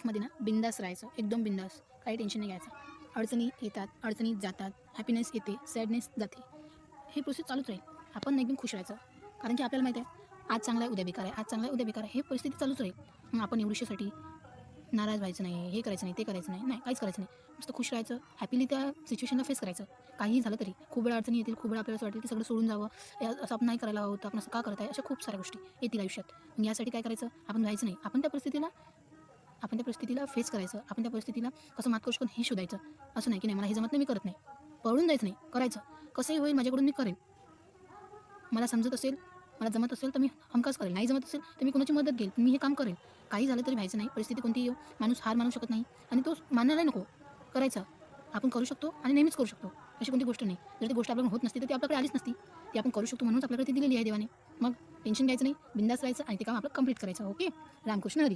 लाईफमध्ये ना बिंदास राहायचं, एकदम बिंदास, काही टेन्शन नाही घ्यायचं. अडचणी येतात, अडचणी जातात, हॅपीनेस येते, सॅडनेस जाते. हे प्रोसेस चालूच राहील. आपण एकदम खुश राहायचं. कारण की आपल्याला माहिती आहे, आज चांगला आहे, उद्या बेकार आहे, आज चांगला आहे, उद्या बेकार आहे. हे परिस्थिती चालूच राहील. मग आपण एवढ्यासाठी नाराज व्हायचं नाही, हे करायचं नाही, ते करायचं नाही, नाही काहीच करायचं नाही. नुसतं खुश राहायचं, हॅपीली त्या सिच्युएशनला फेस करायचं. काहीही झालं तरी खूप वेळा अडचणी येतील, खूप वेळा आपल्याला असं वाटेल की सगळं सोडून जावं, असं आपण नाही करायला हवं होतं, आपण असं का करत आहे, अशा खूप साऱ्या गोष्टी येतील आयुष्यात. मग यासाठी काय करायचं, आपण व्हायचं नाही, आपण त्या परिस्थितीला फेस करायचं, आपण त्या परिस्थितीला कसं मात करू शकतो हे शोधायचं. असं नाही की नाही मला हे जमत नाही, मी करत नाही, पळून जायचं नाही, करायचं. कसंही होईल माझ्याकडून मी करेन. मला समजत असेल, मला जमत असेल तर मी हमखास करेल, नाही जमत असेल तर मी कोणाची मदत घेईल, मी हे काम करेल. काही झालं तरी व्हायचं नाही, परिस्थिती कोणतीही येऊ, माणूस हार मानू शकत नाही आणि तो मानायलाही नको. करायचं, आपण करू शकतो आणि नेहमीच करू शकतो. अशी कोणती गोष्ट नाही, जर ती गोष्ट आपल्याकडून होत नसती तर ती आपल्याकडे आलीच नसती. ती आपण करू शकतो म्हणूनच आपल्याकडे ती दिलेली आहे देवाने. मग टेन्शन घ्यायचं नाही, बिंदास राहायचं आणि ते काम आपलं कंप्लीट करायचं. ओके. रामकृष्ण हरी.